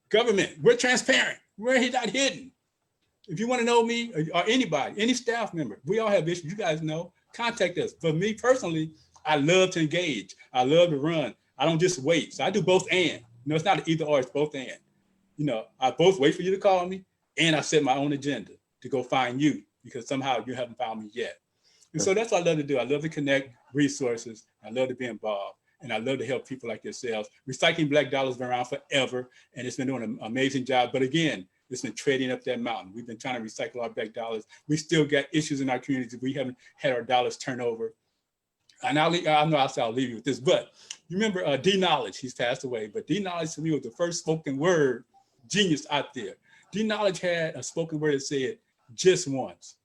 government. We're transparent. We're not hidden. If you want to know me or anybody, any staff member, we all have issues. You guys know, contact us. For me personally, I love to engage. I love to run. I don't just wait. So I do both and. It's not an either or, it's both and. I both wait for you to call me and I set my own agenda to go find you because somehow you haven't found me yet. And so that's what I love to do. I love to connect resources. I love to be involved. And I love to help people like yourselves. Recycling Black dollars has been around forever, and it's been doing an amazing job. But again, it's been trading up that mountain. We've been trying to recycle our Black dollars. We still got issues in our communities. We haven't had our dollars turn over. And I know I'll leave you with this, but you remember D Knowledge, he's passed away, but D Knowledge to me was the first spoken word genius out there. D Knowledge had a spoken word that said, just once,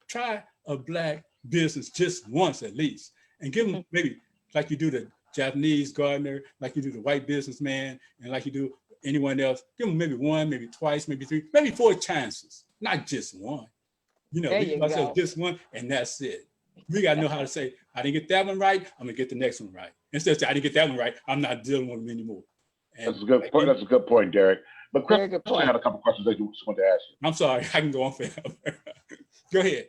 try a Black business just once at least, and give them maybe, like you do the Japanese gardener, like you do the white businessman, and like you do anyone else, give them maybe one, maybe twice, maybe three, maybe 4 chances, not just one. We give ourselves just one, and that's it. We got to know how to say, I didn't get that one right, I'm going to get the next one right. Instead of saying, I didn't get that one right, I'm not dealing with them anymore. And that's a good point. That's a good point, Derrick. But Chris, I had a couple questions that you just want to ask you. I'm sorry, I can go on forever. Go ahead.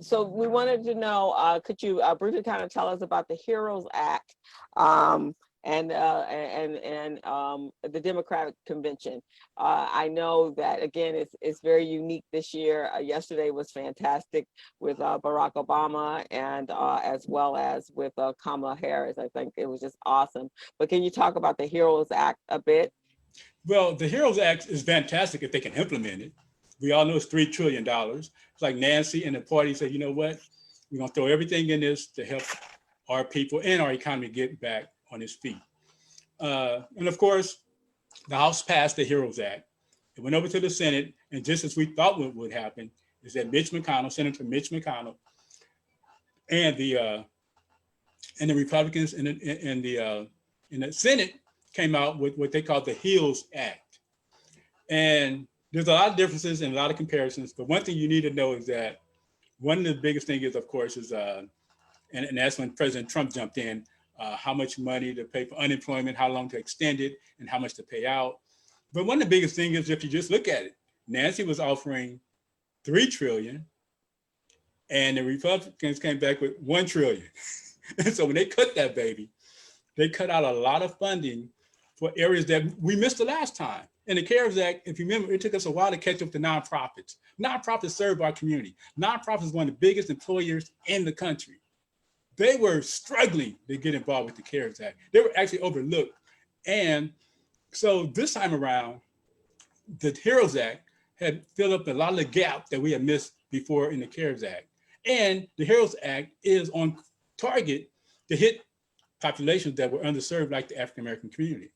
So we wanted to know, could you briefly kind of tell us about the HEROES Act and the Democratic Convention? I know that, again, it's very unique this year. Yesterday was fantastic with Barack Obama and as well as with Kamala Harris. I think it was just awesome. But can you talk about the HEROES Act a bit? Well, the HEROES Act is fantastic if they can implement it. We all know it's $3 trillion. It's like Nancy and the party said, you know what? We're going to throw everything in this to help our people and our economy get back on its feet. And of course, the House passed the HEROES Act. It went over to the Senate, and just as we thought would happen, is that Senator Mitch McConnell, and the and the Republicans in the Senate came out with what they call the HEALS Act. And there's a lot of differences and a lot of comparisons, but one thing you need to know is that one of the biggest things is, of course, is, and that's when President Trump jumped in, how much money to pay for unemployment, how long to extend it, and how much to pay out. But one of the biggest things is if you just look at it, Nancy was offering $3 trillion, and the Republicans came back with $1 trillion. And so when they cut that baby, they cut out a lot of funding for areas that we missed the last time. In the CARES Act, if you remember, it took us a while to catch up to nonprofits. Nonprofits serve our community. Nonprofits is one of the biggest employers in the country. They were struggling to get involved with the CARES Act. They were actually overlooked. And so this time around, the HEROES Act had filled up a lot of the gap that we had missed before in the CARES Act. And the HEROES Act is on target to hit populations that were underserved, like the African-American community.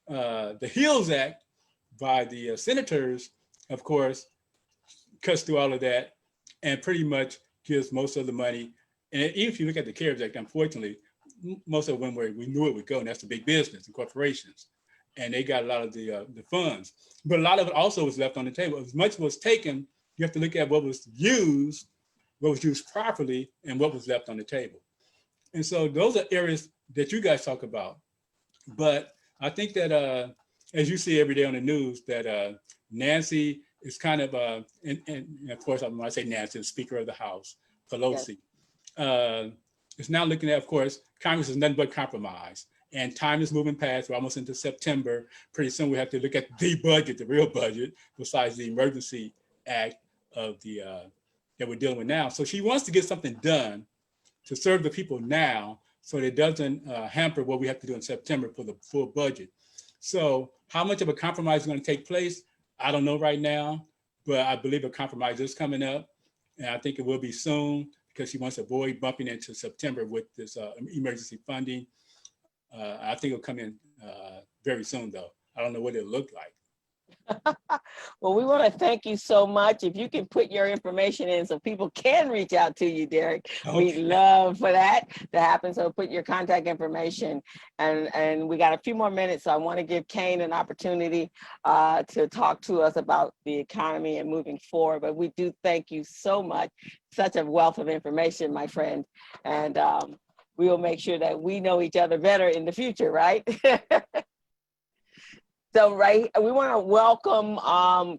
The HEALS Act by the senators, of course, cuts through all of that and pretty much gives most of the money. And even if you look at the CARES Act, unfortunately, most of them where we knew it would go, and that's the big business and corporations. And they got a lot of the funds. But a lot of it also was left on the table. As much was taken, you have to look at what was used properly, and what was left on the table. And so those are areas that you guys talk about. But I think that, as you see every day on the news, that Nancy is kind of, and of course, when I say Nancy, the Speaker of the House, Pelosi, is now looking at, of course, Congress is nothing but compromise. And time is moving past. We're almost into September. Pretty soon we have to look at the budget, the real budget, besides the emergency act of the that we're dealing with now. So she wants to get something done to serve the people now, so that it doesn't hamper what we have to do in September for the full budget. So how much of a compromise is going to take place? I don't know right now, but I believe a compromise is coming up, and I think it will be soon, because she wants to avoid bumping into September with this emergency funding. I think it'll come in very soon, though. I don't know what it'll look like. Well, we want to thank you so much. If you can put your information in so people can reach out to you, Derrick, we'd love for that to happen. So put your contact information, and we got a few more minutes. So I want to give Kaine an opportunity to talk to us about the economy and moving forward. But we do thank you so much. Such a wealth of information, my friend. And we will make sure that we know each other better in the future, right? So, we want to welcome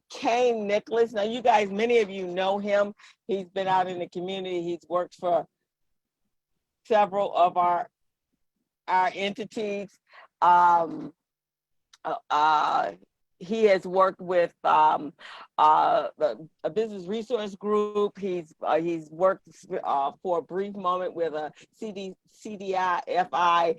Kaine Nichols. Now, you guys, many of you know him. He's been out in the community. He's worked for several of our entities. He has worked with a business resource group. He's worked for a brief moment with a CDI-FI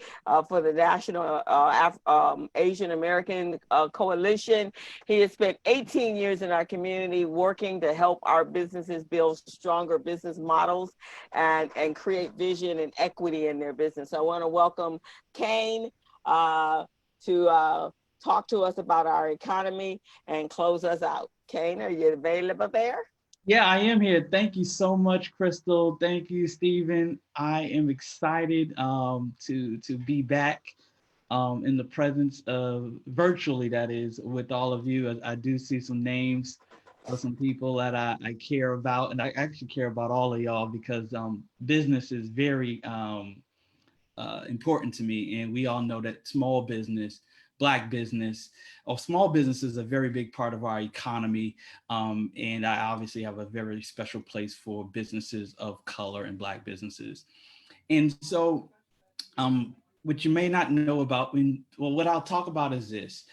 for the National Asian American Coalition. He has spent 18 years in our community working to help our businesses build stronger business models and create vision and equity in their business. So I want to welcome Kaine to talk to us about our economy and close us out. Kaine, are you available there? Yeah, I am here. Thank you so much, Crystal. Thank you, Stephen. I am excited to be back in the presence of, virtually that is, with all of you. I do see some names of some people that I care about, and I actually care about all of y'all, because business is very important to me. And we all know that small business, Black business, or small business is a very big part of our economy. And I obviously have a very special place for businesses of color and Black businesses. And so what you may not know about, what I'll talk about is this.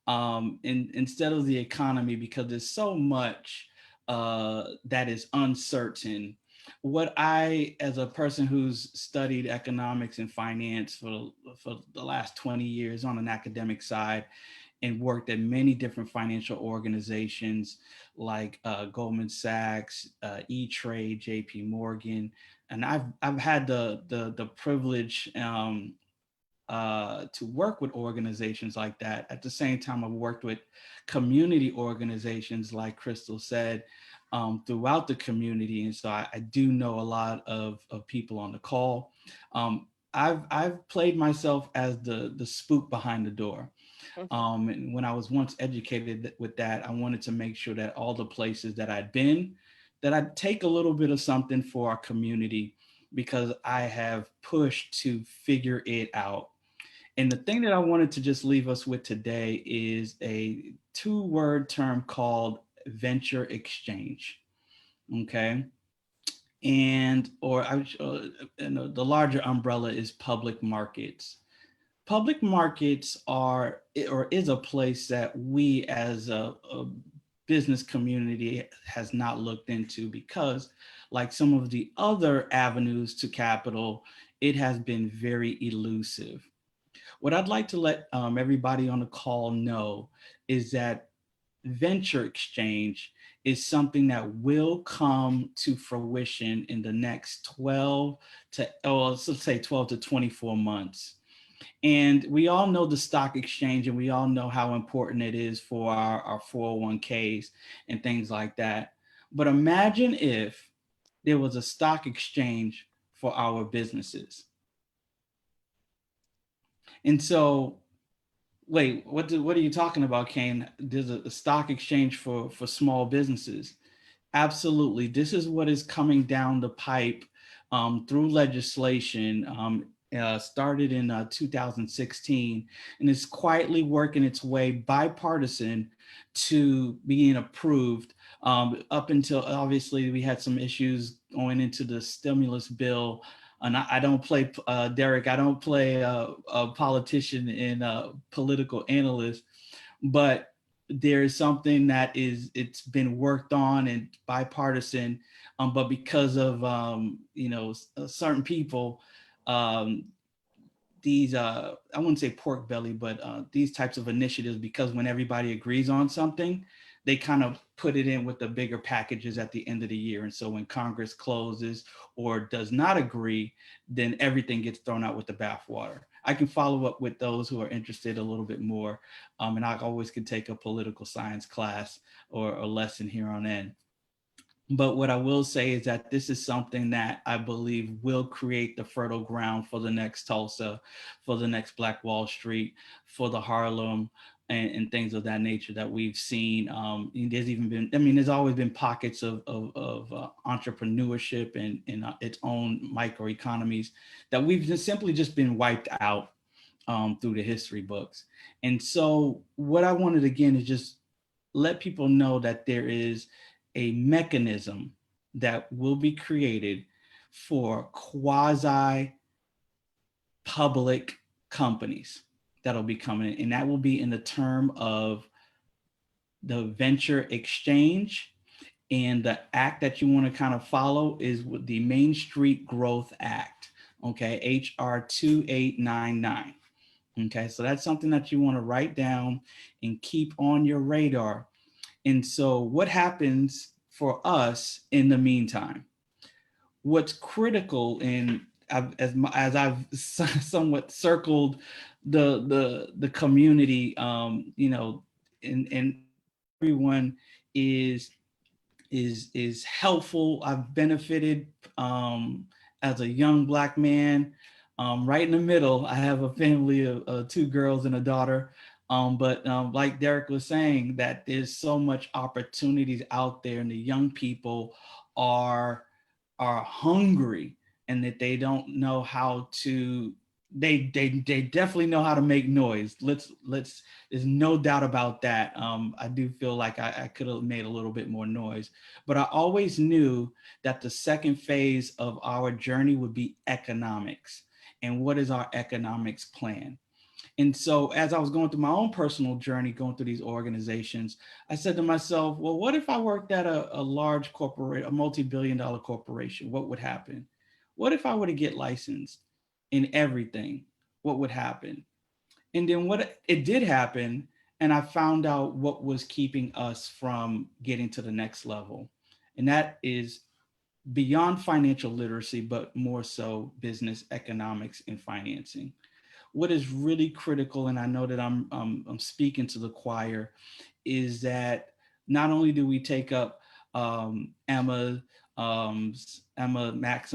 Instead of the economy, because there's so much that is uncertain, what I, as a person who's studied economics and finance for the last 20 years on an academic side, and worked at many different financial organizations like Goldman Sachs, E-Trade, JP Morgan, and I've had the privilege to work with organizations like that. At the same time, I've worked with community organizations, like Crystal said, throughout the community. And so I do know a lot of people on the call. I've played myself as the spook behind the door. And when I was once educated with that, I wanted to make sure that all the places that I'd been, that I'd take a little bit of something for our community, because I have pushed to figure it out. And the thing that I wanted to just leave us with today is a 2-word term called venture exchange. Okay. And, the larger umbrella is public markets. Public markets are, or is a place that we as a business community has not looked into, because like some of the other avenues to capital, it has been very elusive. What I'd like to let everybody on the call know is that venture exchange is something that will come to fruition in the next 12 to, let's say 12 to 24 months. And we all know the stock exchange, and we all know how important it is for our 401ks and things like that. But imagine if there was a stock exchange for our businesses. And so, wait, what are you talking about, Kaine? There's a stock exchange for small businesses. Absolutely. This is what is coming down the pipe through legislation. Started in 2016, and it's quietly working its way bipartisan to being approved. Up until, obviously, we had some issues going into the stimulus bill. And I don't play, Derrick, I don't play a politician and a political analyst, but there is something that it's been worked on and bipartisan, but because of certain people, these I wouldn't say pork belly, but these types of initiatives, because when everybody agrees on something, they kind of put it in with the bigger packages at the end of the year. And so when Congress closes or does not agree, then everything gets thrown out with the bathwater. I can follow up with those who are interested a little bit more. And I always can take a political science class or a lesson here on end. But what I will say is that this is something that I believe will create the fertile ground for the next Tulsa, for the next Black Wall Street, for the Harlem, and things of that nature that we've seen. There's even been, there's always been pockets of entrepreneurship and its own microeconomies that we've just simply just been wiped out through the history books. And so what I wanted again is just let people know that there is a mechanism that will be created for quasi public companies that'll be coming in, and that will be in the term of the venture exchange. And the act that you want to kind of follow is with the Main Street Growth Act, okay, HR 2899. Okay, so that's something that you want to write down and keep on your radar. And so what happens for us in the meantime? What's critical, and as I've somewhat circled the community, and everyone is helpful. I've benefited as a young Black man. Right in the middle, I have a family of 2 girls and a daughter. But like Derrick was saying, that there's so much opportunities out there, and the young people are hungry, and that they don't know how to. They definitely know how to make noise. Let's. There's no doubt about that. I do feel like I could have made a little bit more noise, but I always knew that the second phase of our journey would be economics. And what is our economics plan? And so as I was going through my own personal journey, going through these organizations, I said to myself, well, what if I worked at a large corporate, a multi-billion-dollar corporation? What would happen? What if I were to get licensed in everything? What would happen? And then what it did happen, and I found out what was keeping us from getting to the next level. And that is beyond financial literacy, but more so business economics and financing. What is really critical, and I know that I'm speaking to the choir, is that not only do we take up Emma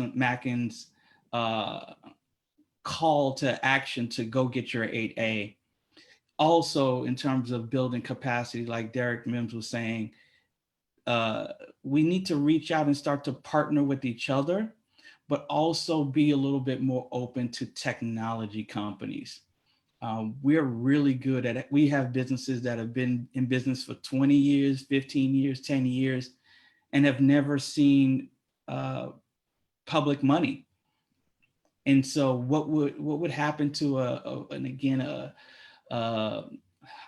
Mackin's call to action to go get your 8A. Also, in terms of building capacity, like Derrick Mims was saying, we need to reach out and start to partner with each other, but also be a little bit more open to technology companies. We're really good at it. We have businesses that have been in business for 20 years, 15 years, 10 years, and have never seen public money. And so what would happen to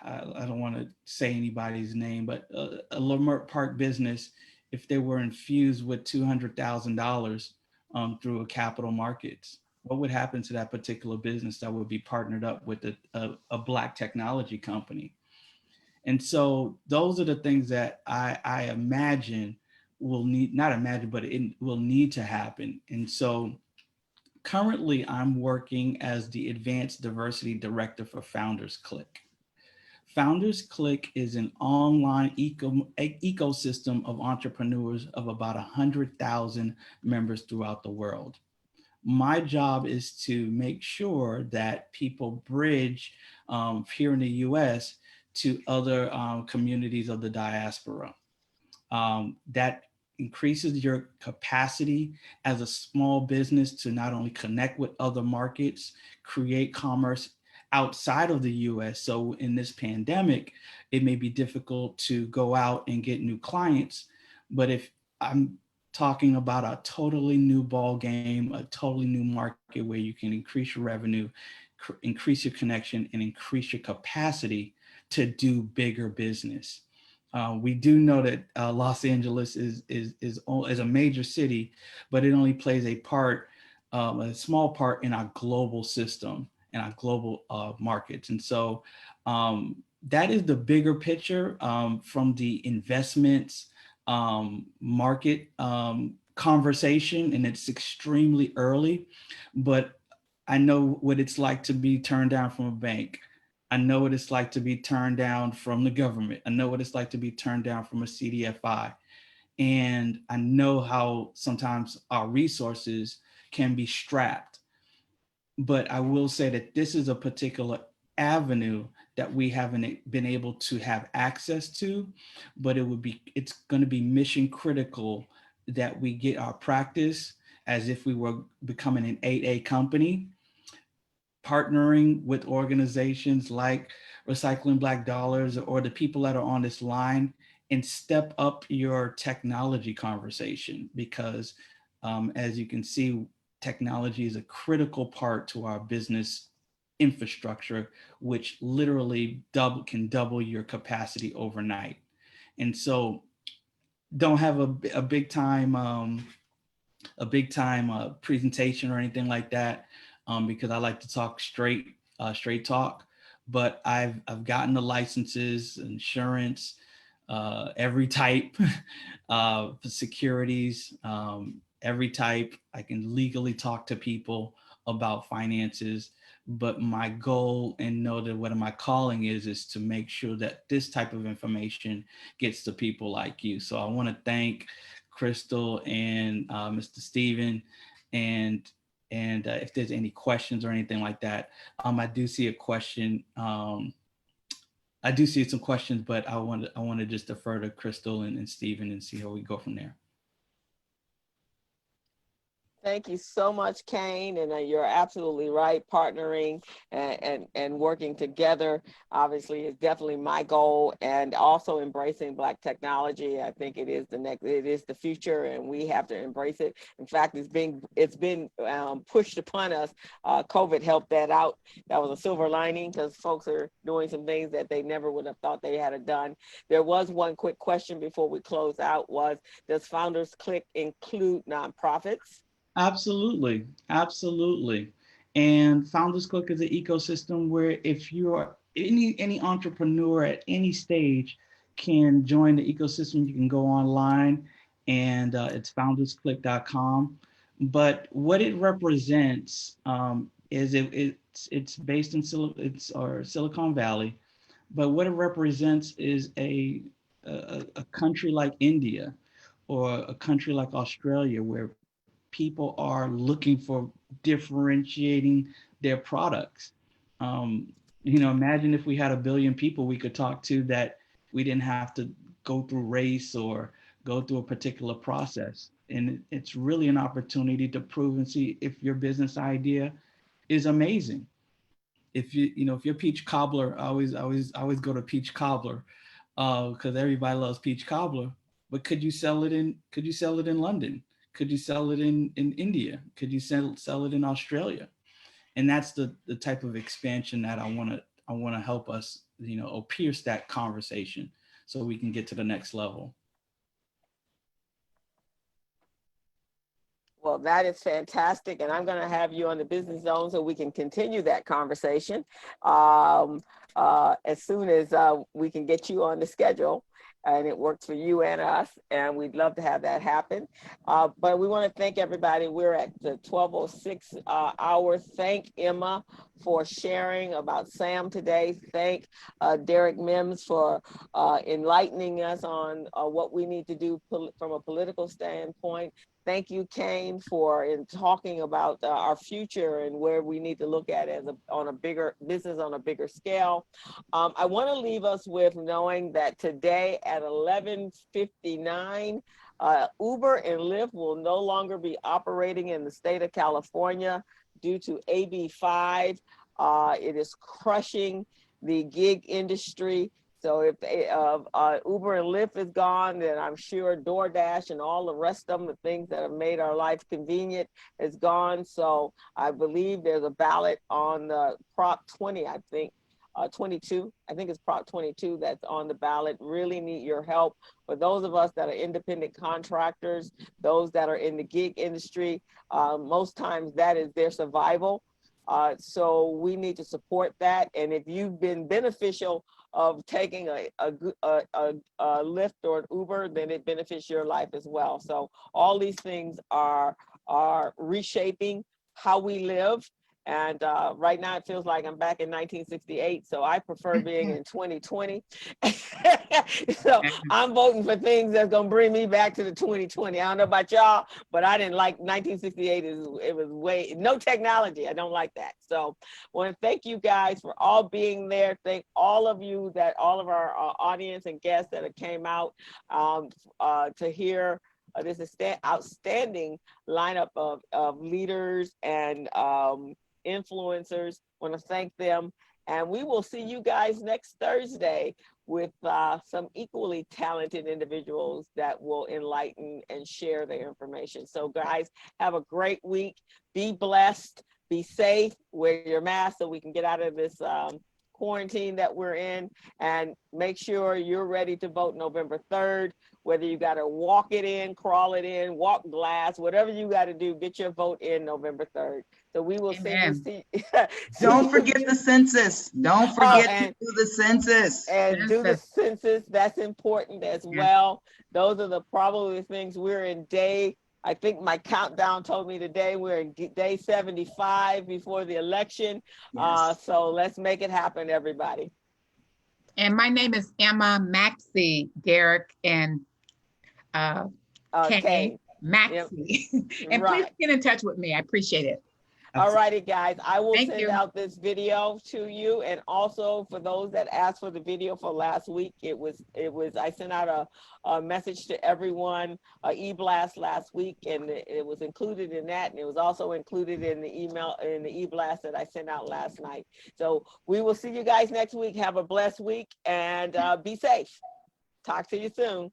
I don't want to say anybody's name, but a Lamert Park business, if they were infused with $200,000 through a capital markets, what would happen to that particular business that would be partnered up with a Black technology company? And so those are the things that I imagine will need, not imagine, but it will need to happen. And so currently I'm working as the Advanced Diversity Director for Founders Click. Founders Click is an online ecosystem of entrepreneurs of about 100,000 members throughout the world. My job is to make sure that people bridge here in the US to other communities of the diaspora. That increases your capacity as a small business to not only connect with other markets, create commerce outside of the US. So in this pandemic, it may be difficult to go out and get new clients. But if I'm talking about a totally new ball game, a totally new market where you can increase your revenue, increase your connection, and increase your capacity to do bigger business. We do know that Los Angeles is a major city, but it only plays a part, a small part in our global system and our global markets. And so that is the bigger picture from the investments market conversation, and it's extremely early, but I know what it's like to be turned down from a bank. I know what it's like to be turned down from the government. I know what it's like to be turned down from a CDFI. And I know how sometimes our resources can be strapped. But I will say that this is a particular avenue that we haven't been able to have access to, but it's going to be mission critical that we get our practice as if we were becoming an 8A company, partnering with organizations like Recycling Black Dollars or the people that are on this line, and step up your technology conversation, because as you can see, technology is a critical part to our business infrastructure, which literally can double your capacity overnight. And so don't have a big time presentation or anything like that, because I like to talk straight talk. But I've gotten the licenses, insurance, every type, securities, every type. I can legally talk to people about finances. But my goal, and know that what my calling is to make sure that this type of information gets to people like you. So I want to thank Crystal and Mr. Steven, and if there's any questions or anything like that, I do see a question. I do see some questions, but I want to just defer to Crystal and Steven and see how we go from there. Thank you so much, Kaine, and you're absolutely right. Partnering and working together, obviously, is definitely my goal, and also embracing Black technology. I think it is the future, and we have to embrace it. In fact, it's been pushed upon us. COVID helped that out. That was a silver lining, because folks are doing some things that they never would have thought they had done. There was one quick question before we close out: does Founders Click include nonprofits? Absolutely. And Founders Click is an ecosystem where if you're any entrepreneur at any stage can join the ecosystem. You can go online, and it's foundersclick.com. But what it represents is it's based in Silicon Valley. But what it represents is a country like India or a country like Australia, where people are looking for differentiating their products. You know, imagine if we had 1 billion people we could talk to that we didn't have to go through race or go through a particular process. And it's really an opportunity to prove and see if your business idea is amazing. If if you're peach cobbler, I always go to peach cobbler because everybody loves peach cobbler. But could you sell it in London? Could you sell it in India? Could you sell it in Australia? And that's the type of expansion that I want to help us, or pierce that conversation so we can get to the next level. Well, that is fantastic. And I'm going to have you on the business zone so we can continue that conversation as soon as we can get you on the schedule and it works for you and us. And we'd love to have that happen. But we want to thank everybody. We're at the 12:06 hour. Thank Emma for sharing about Sam today. Thank Derrick Mims for enlightening us on what we need to do from a political standpoint. Thank you, Kaine, for talking about our future and where we need to look at as on a bigger business on a bigger scale. I want to leave us with knowing that today at 11:59, Uber and Lyft will no longer be operating in the state of California due to AB5. It is crushing the gig industry. So if Uber and Lyft is gone, then I'm sure DoorDash and all the rest of them, the things that have made our life convenient, is gone. So I believe there's a ballot on the Prop 20, I think, 22. I think it's Prop 22 that's on the ballot. Really need your help. For those of us that are independent contractors, those that are in the gig industry, most times that is their survival. So we need to support that. And if you've been beneficial of taking a Lyft or an Uber, then it benefits your life as well. So all these things are reshaping how we live. And right now it feels like I'm back in 1968. So I prefer being in 2020. So I'm voting for things that's gonna bring me back to the 2020. I don't know about y'all, but I didn't like 1968. It was way, no technology. I don't like that. So I want to thank you guys for all being there. Thank all of you, all of our audience and guests that came out to hear this outstanding lineup of leaders and influencers. I want to thank them. And we will see you guys next Thursday with some equally talented individuals that will enlighten and share their information. So guys, have a great week. Be blessed, be safe, wear your mask so we can get out of this quarantine that we're in, and make sure you're ready to vote November 3rd. Whether you got to walk it in, crawl it in, walk glass, whatever you got to do, get your vote in November 3rd. So we will see. Don't forget the census. Don't forget to do the census. And do the census. That's important as well. Those are probably the things. We're in I think my countdown told me today we're in day 75 before the election. Yes. So let's make it happen, everybody. And my name is Emma, Maxey, Derrick, and Kaine. Maxey. Yep. And please get in touch with me. I appreciate it. All righty, guys. I will send out this video to you. And also for those that asked for the video for last week, I sent out a message to everyone, e-blast last week, and it was included in that. And it was also included in the email, in the e-blast that I sent out last night. So we will see you guys next week. Have a blessed week and be safe. Talk to you soon.